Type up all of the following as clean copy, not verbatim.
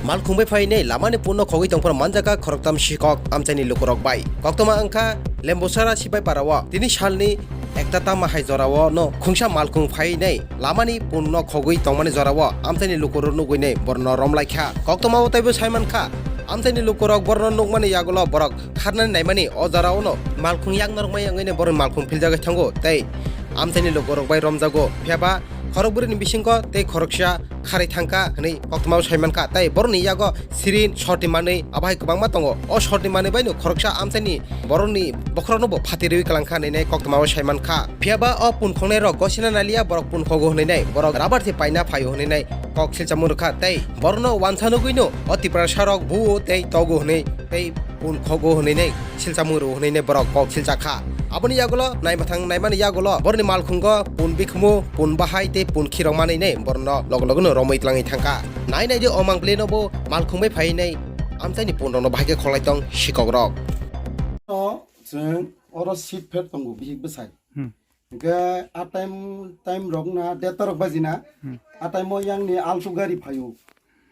mal khungbai phai nei lamani punno khogoi tongpor manjaka khoroktam shikok amchani lukurok bai koktoma angkha lembosara sipai parawa tini salni ekta tama hai jorawo no khungsa malkhung phai nei lamani punno khogoi tongmani jorawo amchani lukurok nugui nei borno romlaikha koktoma taibo saiman kha amchani lukurok borno nugmani yagulo borok kharnani naimani o jarao no malkhung yak normai angene borok malkhung filjaga thango tei amchani lukurok bai romjago pheba খরকবুরিনি বিসিংক তে খরকসা খারে থাঙ্কা হनै কক্তমাও সাইমানকা তাই বরনি ইয়াগো সিরিন শর্টি মাनै আবাই গোबांमा दङ अ शर्टि मानै बायनो खरकसा आमसानि बरनि बखरनबो फातिरेवि कलांखा नै कक्तमाव साइमानखा फियाबा अ पुन खंनै र गसिना नालिया बरक पुन खगो हनै नै बरक राबारथि पाइना फायो हनै नै कक सिलचामुरखा तै बरनो वानसानो गइनो अतिप्रा सारक भु तै तगो हनै तै पुन खगो हनै नै सिलचामुरु हनै नै बरक कक सिलचाखा aboni yagulo naimathang naimani yagulo borni malkhungo pun bikhumu pun bahai te pun khirong manai nei borno logno romoi tlangai thangka nai nai de omang pleno bo malkhungbai phai nei amchani pun rono bahage kholai tong sikok rok no jeng oro seat phet tongo bihik besai ga a time rok na data rok bajina a time mo yang ni altu gari phayu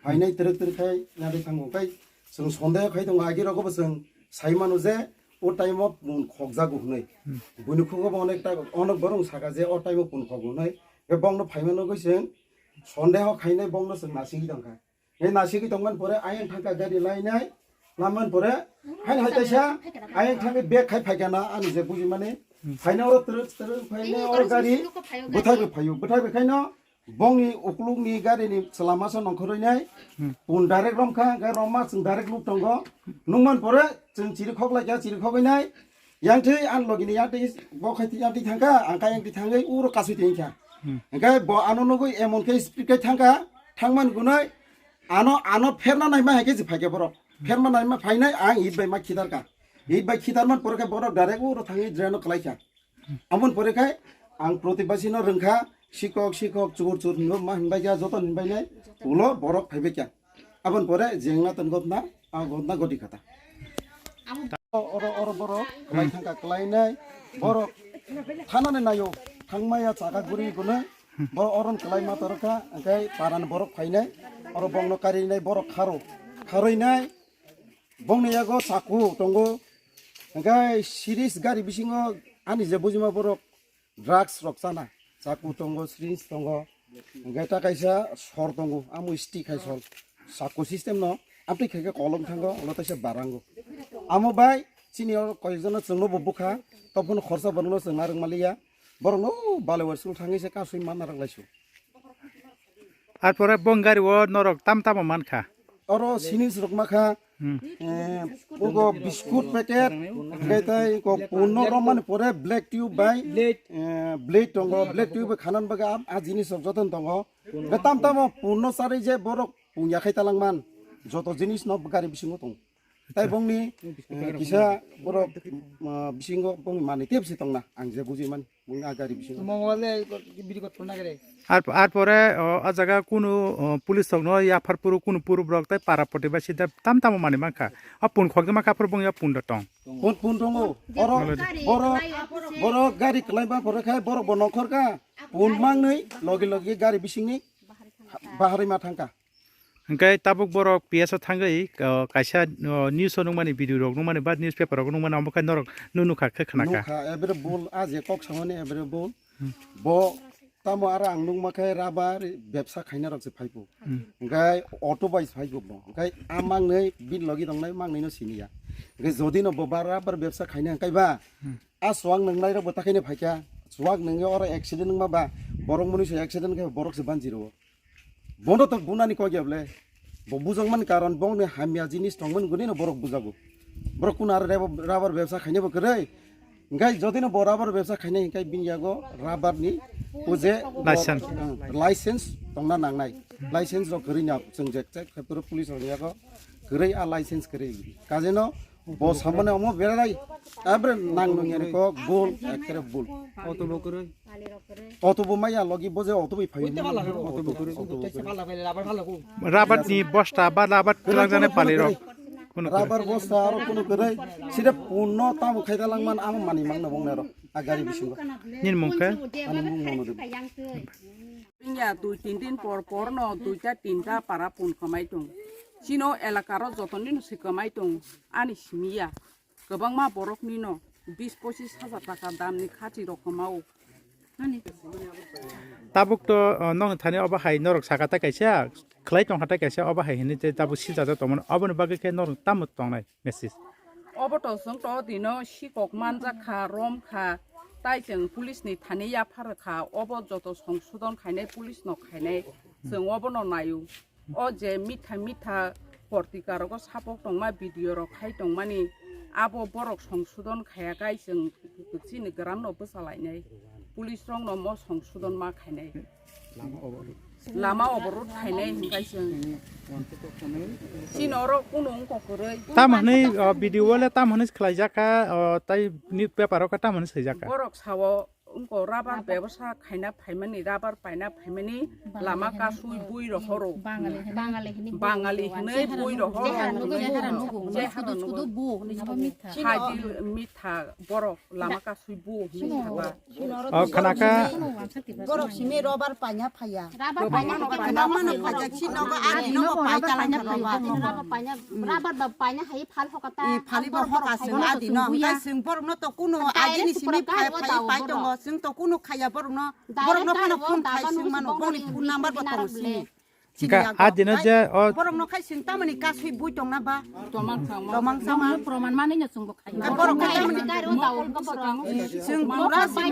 phainai trek khai nadi thango kai jeng sonday khai dong agi rok bo jeng saimanu je o time of pun khokjago hnai buinu khugo onekta onek borong saka je o time of pun khogo hnai be bongno phaimano goiseng sondeho khainai bongno seng nasigi dongkha ei nasigi dongman pore ayen thangka gari lainai laman pore hain haitaisa ayen thangke bag khai phaigana ani je buji mane phaina oro truk phaina oro gari buthai khaino bongni uklungni gari ni salamaso nongkhoroinai pun direct romkha ga roma seng direct luk tongo nungman pore jeng chiri khoklai ja chiri khogainai yangthei an logini yangthei bo khaiti yangthei thangka angka yangthei thangai uro kasui thengkha angkai bo anonogoi emon ke speed kai thangka thangman gunai ano ferna naima hake je phaike borok ferma naima phainai ang hit bai ma khidarka hit bai khidarman pore kai borok direct uro thangai dreno khlaikha amon pore kai ang protibasi no rengkha sikok chur no ma hinbai ja joton hinbai nai ulo borok phaibe kya abon pore jengna tan gotna a gotna godi khata oro borok klai thangka klai nai borok thanane nayo thangmaya chaka guri gune borok oron klai ma tarka angkai paran borok phainai oro bongno kari nai borok kharoi nai bongni yago chaku tongo angkai series gari bisingo ani je bujima borok drugs roksana chaku tongo syringe tongo angkai ta kaisa sor tongo amu stick khai sol chaku system no amti khaike kolom thango lotaise barango amu bai chini koyjona chungno bubukha topun khorsa banlo chungna rangmaliya borno balewar sul thangi se kasui manarang laisu আর পরে বঙ্গারি ও নরক তাম মানখা oro sinis rok makha ugo biscuit packet gaitai ko puno roman pore black tube bai blade tongo black tube khanan baga a jinis sok joton tongo tam puno sari je borok punya khai talangman joto jinis no gari bisingo tong tai bongni kisa borok bisingo bongni mani tepsi tongna ang je buji man bong agari bisingo mongole biri kot purna gare আর পরে আ জায়গা কোনো police তক নয় ইয়াফার পুরো কোনো পুরো block তাই পারা পটে বা সিধা তাম মানে মাখা আপুন খগদে মাখা পর বং আপুন দটং pun tongo boro gari klaiba pore khai boro bonongkhorka pun mangnei logi gari bisingni bahari ma thangka ओंखाय ताबुक बरक पिएस थांगै कायसा निउस नंमानि भिडिअ रक नंमानि बा निउस पेपार रक नंमानि अमखाय नरक नुनुखा खनाका नुखा एबरे बोल आजे कक सामने एबरे बोल बो तामो आरो आं नुमाखाय राबार बेबसा खायना रकसे फाइबो ओंखाय अटो बाइस फाइबो ओंखाय आमांनै बिन लगी दंनाय मांनैनो सिनिया ओंखाय जदि न बाराबार बेबसा खायना ओंखायबा आ स्वां नंनाय र बताखायनो फाइका स्वां नंगे अर एक्सिडेन्ट नंमाबा बरक मुनिसे एक्सिडेन्ट खाय बरकसे बानजिरो bono tak bunani ko gyable bo bujangman karon bongni hamya jinis tongman guni no borok bujago borok kunar rubber ব্যবসা খাইনে bo krai ngai jodino bo rubber ব্যবসা খাইনে ngai binyago rubber ni uje license tongna nangnai license ro karinya jongjek chek khapro police ro yago krai a license krai kajeno bo samane omo berai abre nang nungere ko bol ekere bol অতবো মাইয়া লগি বজে অতবই phi rubber নি বস্তা বা rubber কুলাং জানে পালি rock rubber বস্তা আর কোন করে সিটা পূর্ণ তাম খাইতা লাংমান আম মানি মাংনা বংনা র আগারি বিসঙ্গ নিন মুখে ani mung mono ইয়া 2-3 দিন পর পর ন 2-3টা পারা পুন কমাই দं চিনো এলাকার যতনি সিকমাই দं আনি সিমিয়া गोबां मा बरफनि न 20-25 हाजार टाका दामनि खाथि रखमाव tabuk to nong thani oba hai norok sakata kaisa khlai tong hata kaisa oba hai hini te tabu si jata tomon obon bagi ke norok tamut tong nai message अबतो जों तो दिनो सिकक मानजाखा रमखा ताइजों पुलिसनि थानिया फारखा अब जत संशोधन खायनाय पुलिस न खायनाय जों अबन नायु अ जे मिठा मिठा पर्तिकारक सापक दंमा भिडिअ र खाय दंमानि आबो बरक संशोधन खायाखै जों जिनि ग्राम न बोसालायनाय पुलिस रं न म संशोधन मा खायनाय लामा अबरद खायनाय हिंगाय जों चिनर कुनु अंकरै tam hani video wala tam hani khlai jaka tai news paper ka tam hani sai jaka बरक सावो उनको राबार व्यवसा खायना फाइमानि राबार पायना फाइमानि लामा कासुइ बुइ रहरो बाङालि हनै बुइ रहरो जे हारनु खायदि मिठा बरक लामा कासुइ बु मिठाबा khanaka Borok simi robar panya phaya. गोबां Rabar bapaknya hai phal hokata. Phali ba hoka sing adi no kai sing bor no to kuno adi ni simi phai pai to ngo sing to kuno khaya bor no phano phun khai sing mano boni phun number ba to simi ka adina je bor no khai sing tamani ka sui bui tong na ba tomang sama Proman mana nya sungguh kaya. bor ka tamani sing pura sing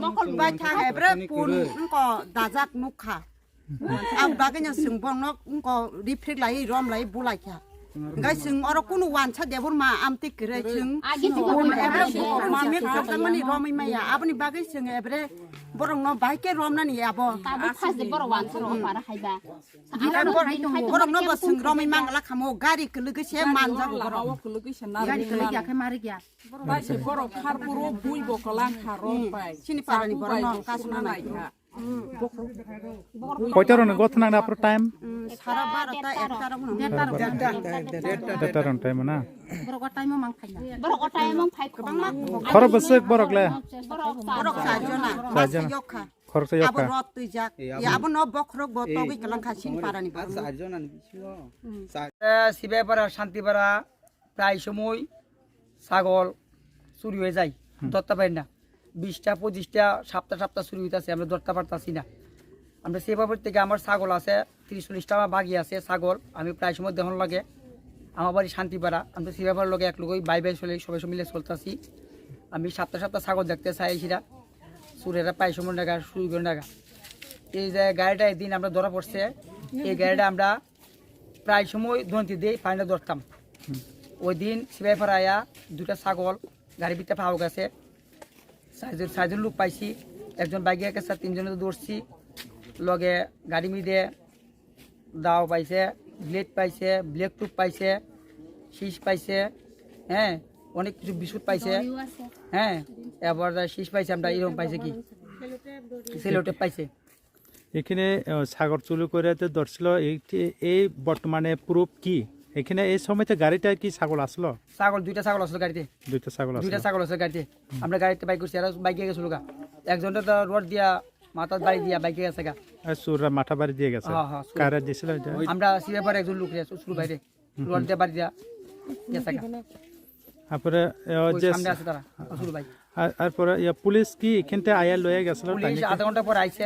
mokol ba tha hebre pun ko dajak nukha ang baganya sing bor no ko reflect lai rom lai bulai kya gai sing oro kuno wan cha debur ma amti kre sing ebre ma me tamani romai maya apni bagai sing ebre borong no bai ke rom na ni abo Tabu khas de borowan soro para hai ba. borong no ba sing romai mangala khamo gari kuluge se manja लामाव कुलुगिसन ना Gari kali ya kai mari ya. ताइसे बरक खारपुरो बुइ बकलां खारन पाय Sini parani borong no kasuna na koita ron gothna na pro time sara barata ektara guno data ron time na Borok otai mo mang phaya. Borok otai mo phai ko bang ma. khoro besek borok le borok sajona Sajona. yokha khorsa abo yoka rot tu jak ya abo no bokrok botogi kalang khasin parani শিবেপাড়া Shantipara প্রায় সময় ছাগল চুরি হয়ে যায় ধরতে পারি না 20টা 25টা সপ্তাহ চুরি হইতাছে আমরা ধরতে পারতাছি না আমরা সেভাবে থেকে আমার ছাগল আছে 30-40টা বাগি আছে ছাগল আমি প্রায় সময় দেহন লাগে আমার বাড়ি শান্তিপাড়া আমরা সেভাবে লগে এক লগই বাই চলে সবাই মিলে চলতাছি আমি সপ্তাহ ছাগল দেখতে চাই সেটা চুরেরা প্রায় সময় টাকা চুরি করে টাকা এই যে গাড়িটা একদিন আমরা ধরা পড়ছে এই গাড়িটা আমরা প্রায় সময় দন্তি দিয়ে পানিটা ধরতাম ওই দিন সিবাইপাড়া আয়া 2টা ছাগল গাড়ির ভিতরে পাওয়া গেছে সাইজের লোক পাইছি একজন বাইকে গেছে 3জনে দৌড়ছি লগে গাড়ি মিদে দাও পাইছে ব্লেড পাইছে ব্লেক টুপ পাইছে শীষ পাইছে হ্যাঁ অনেক কিছু বিস্কুট পাইছে হ্যাঁ এবার শীষ পাইছে আমরা এরকম পাইছে কি সেলোটেপ পাইছে এখানে সাগর চুরি করে তো ধরছিল এই বর্তমানে প্রুফ কি এখানে এই সময়তে গাড়িটা কি ছাগল আসলো ছাগল 2টা ছাগল আসলো গাড়িতে দুইটা ছাগল আসলো 2টা ছাগল আসলো গাড়িতে আমরা গাড়িতে বাইক করছি আর বাইকে গেছিল গা একজনটা তো রোড দিয়া মাথার বাড়ি দিয়া বাইকে গেছে গা আর সুররা মাথা বাড়ি দিয়ে গেছে হ্যাঁ, হ্যাঁ, সুর। কারা দিছিল এটা আমরা সিবাইপাড়া একজন লোক শুরু বাইরে রোড দিয়া বাড়ি দিয়া গেছে গা তারপরে ওই যে সামনে আছে তারা শুরু ভাই তারপরে পুলিশ কি এখানতে আয়া লয়ে গেছিল পুলিশ আধা ঘন্টা পর আইছে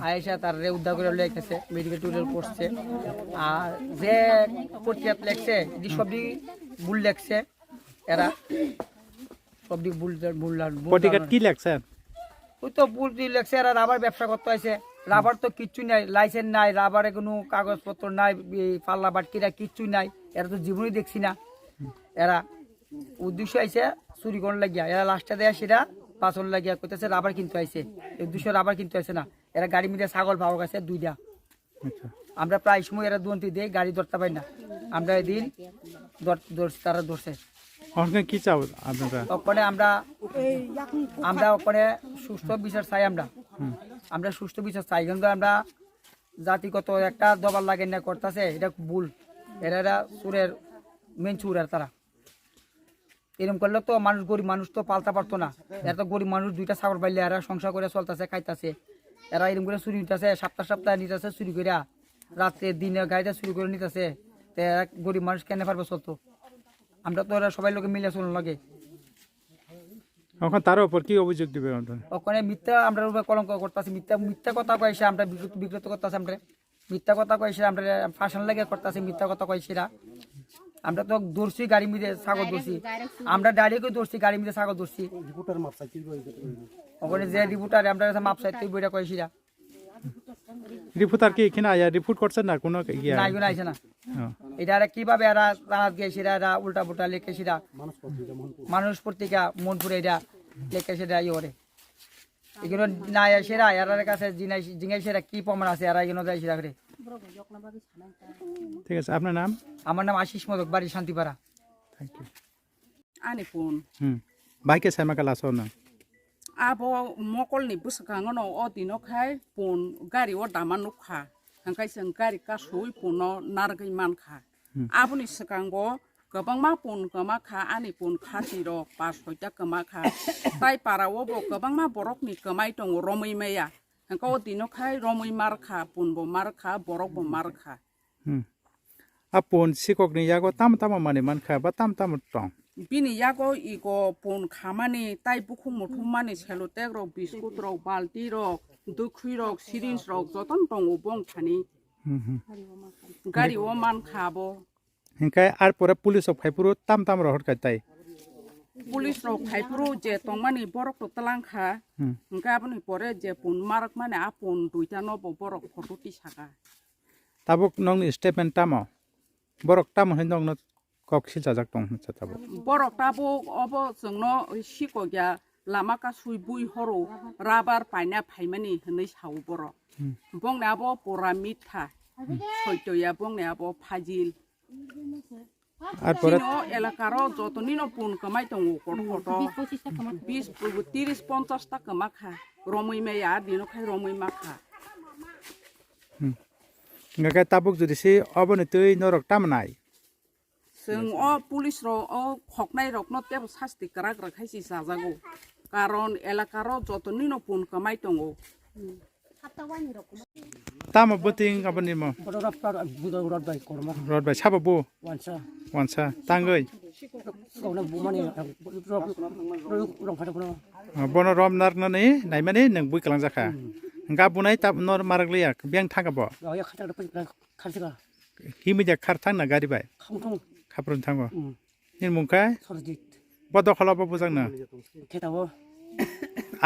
আইসা তার উদ্ধার করে লয়ে গেছে মেডিকেল টুরিয়াল করছে আর যে পটিয়াত লেখছে এটি সবই ভুল লেখছে এরা সবই ভুল পটিকাট কি লাগছে ওই তো ভুল লেখছে এরা রাবার ব্যবসা করতে আইছে রাবার তো কিচ্ছু নাই লাইসেন্স নাই রাবারে কোনো কাগজপত্র নাই পাল্লা বাটকিরা কিচ্ছু নাই এরা তো জীবনই দেখছি না এরা উদ্দেশ্য আইছে চুরি করার লাগিয়া এরা লাস্টে দেয় সেটা পাঁচল লাগিয়া কইতেছে রাবার কিনতে আইছে উদ্দেশ্য রাবার কিনতে আইছে না এরা গাড়ি মিলে ছাগল পাওয়া গেছে 2টা আচ্ছা আমরা প্রায় সময় এরা দুন্তি দিয়ে গাড়ি ধরতে পারি না আমরা এদিন তারা ধরছে ওখানে কি চাও আপনারা ওখানে আমরা ওখানে সুস্থ বিচার চাই আমরা সুস্থ বিচার চাই কিন্তু আমরা জাতিগত একটা দবার লাগে না করতেছে এটা ভুল এরা চুরের মেন চুর আর তারা এরকম করলে তো মানুষ গরিব মানুষ তো পালতে পারতো না এরা তো গরিব মানুষ 2টা ছাগল পাইলে এরা সংসার করে চলতেছে খাইতেছে এরা এরকম করে চুরি নিতেছে সপ্তাহ নিতেছে চুরি করে রাত্রে দিনে গাড়িটা চুরি করে নিতেছে তো এরা গরিব মানুষ কেন পারবে চলতো আমরা তো এরা সবাই লোকে মিলে চলুন লাগে এখন তার উপর কি অভিযোগ দিবে আপনারা? ওখানে মিথ্যা আমরা উপরে কলঙ্ক করতেছি মিথ্যা কথা কয়েছে আমরা বিক্রত করতেছি আমরা মিথ্যা কথা কয়েছে আমরা ফাঁসান লাগে করতেছি মিথ্যা কথা কয়েছিরা আমরা তো দৌড়ছি গাড়ি মিলে ছাগল দৌড়ছি আমরা ডাইরেক্ট দৌড়ছি গাড়ি মিলে ছাগল দৌড়ছি ওখানে যে রিপোর্টার আমরা মাপ চাইতে বইটা কয়েছিরা রিপোর্টার কি এখানে আয়া রিপোর্ট করছেন না কোনো ইয়া? না এগুলো আইছে না এটা আর কিভাবে এরা রাত গেছিরা এরা উল্টা পুল্টা লেখেছিরা মানুষ পত্রিকা মনপুরে এটা লেখেছিরা ইয়ে করে এগুলো না এসেরা এরার কাছে জিজ্ঞাসা কি প্রমাণ আছে এরা এগুলো যাইছিরা করে ঠিক আছে আপনার নাম? আমার নাম আশিস মদক বাড়ি Shantipara thank you. Ani pun. বাইকে সাইমাকা লাসো না Abo mokol ni busakangono o dino khai pun gari o daman nukha. Hangkai seng gari ka sui puno nargai man kha. Abo ni sekango gabang ma pun gama kha ani pun khati ro pas hoja gama kha. Tai para wo bo gabang ma borok ni gamai tong romoi meya. Hangko o dino khai romoi mar kha pun bo mar kha borok bo mar kha. আপন শিকক নি ইয়াগো তাম তাম মানে মান খা বা তাম তাম টং Bini yago igo pun khamani tai bukhung muthum mani selotek rok biskut rok balti rok dukhui rok syringe rok joton tong ubong thani gari o man khabo হিংকাই আর পরে পুলিশক ফাইপুরু তাম তাম রহট কাই police rok phaipuru je tongmani borok to talang kha hingka aboni pore je pun marak mane apun duita no bo borok photo ti saka তাবক নং statement তাম বরক তাম হই নং cock সিজাজাক টং চাতাবো borok tabo obo jengno siko ya lama ka sui bui horo rabar paina phaimani hnei sau borok bongna abo pora mitha soito ya bongna abo phajil আর পরে Sino elakaro jotonino pun kamai tongo koto 20-30-50 taka makha romoi meya dino khai romoi makha হিংকাই তাবক যদি সে অবনি তুই নরক তাম নাই seng o police ro o khoknai rok no tebo sasti karak rakhaisi sajago karon elakaro jotonino pun kamai tongo তাম বতিং আপনি ম rod by সাবাবো ওয়ানসা তাঙ্গই বন রম নার ননি নাই মানে নং বুই কলাং জাখা গা বুনাই তাব নর মারাক লিয়া বিয়াং থাকাবো হিমিজা খার থাং না গাড়ি বাই খাপ্রন থাঙ্গো নিন মুংখাই বদ খলাবো বুজাং না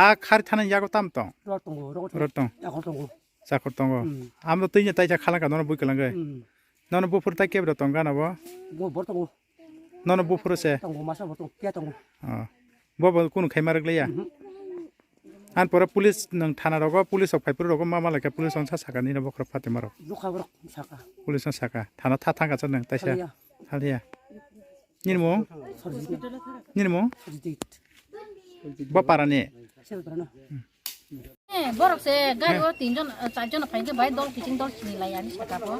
আ খার থানাই জাগো তাম তং রড তং চাকর তং আমরা তুই তাই যা খালাঙ্কা নন বুই কলাঙ্গৈ নন বুফুর তাই কেবর তং গানাবো নন বুফুর সে বব কোন খাইমারক লিয়া আন পরে পুলিশ নং থানা রগ পুলিশ ফাইপুর রগ মা মালাকে পুলিশ সা সাকা নি বক্র ফাতে মারক পুলিশ সাকা থানা থা থাঙ্গা চন তাইসা হালিয়া নিরমু বাপারানি borok se gari o 3 jon 4 jon phain ke bai dol kiching dol chini lai ani saka po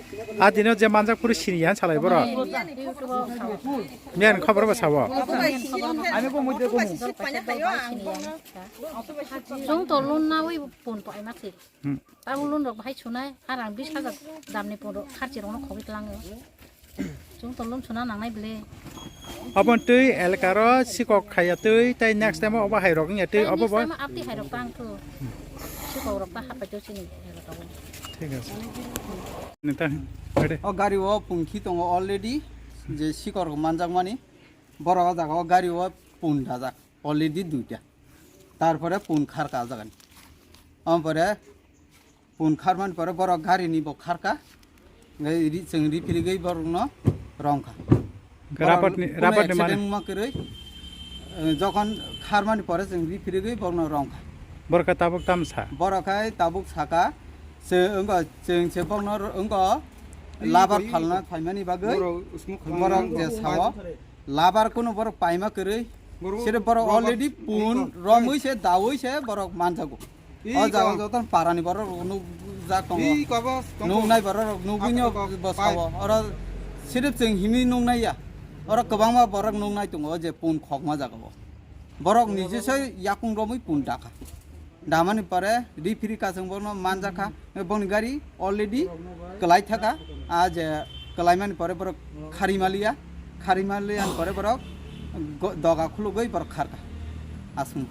আ দিন যে মানজাক পুরি সিরিয়ান চালাই বড় মিয়ান খবর বাসাবো আমি কো মধ্যে কমু jong to lun na wi pon pai ma si ta lun rok bhai chunai arang 20000 damni pon kharchi rong khobi tlang jong to lun chuna nangnai bele অবন তুই এলাকার শিকক খাইয়া তুই তাই নেক্সট টাইম অবা হাই রক নিয়া তুই অবা বয় apti hai rok tang tu si ko rok ta hapai to chini ঠিক আছে নেতা রেডি ও গাড়ি ও পুংখি দङ অলরেডি যে শিকর মানজাক মানি বড় জায়গা গাড়ি ও পুন দাজাক অলরেডি দুইটা তারপরে পুন খারকা জাগান আমপরে পুন খারমান পরে বড় গাড়ি নিব খারকা जों रिफिलिगै बरनो रंखा রাবারনি মানে মাকरै যখন খারমানি পরে जों रिफिलिगै बरनो रंखा বরকা তাবক তামসা बरखाय ताबुक साका जों से बरनो लाबार फालना फाइमानि बागै बरक जे साव लाबार कुनो बरक पाइमा करै सेरे बरक अलरेडी पुन रमै से दावै से बरक मानजागो अ जागा जतन पारानि बरक नु जाकङ नु नाय बरक नु बिनो बसाव अर सिरिफ जों हिमि नु नाया अर गोबांमा बरक नु नाय दङ जे पुन खकमा जागो बरक निजेसै याकुं रमै पुन दाका दामानि परे रिफिरी का जों बनो मानजाखा बनि गाड़ी अलरेडी कलाई थाका आज कलाइमानि परे बर खारिमालिया परे बर दगा खुलुगै बर खारका आसुं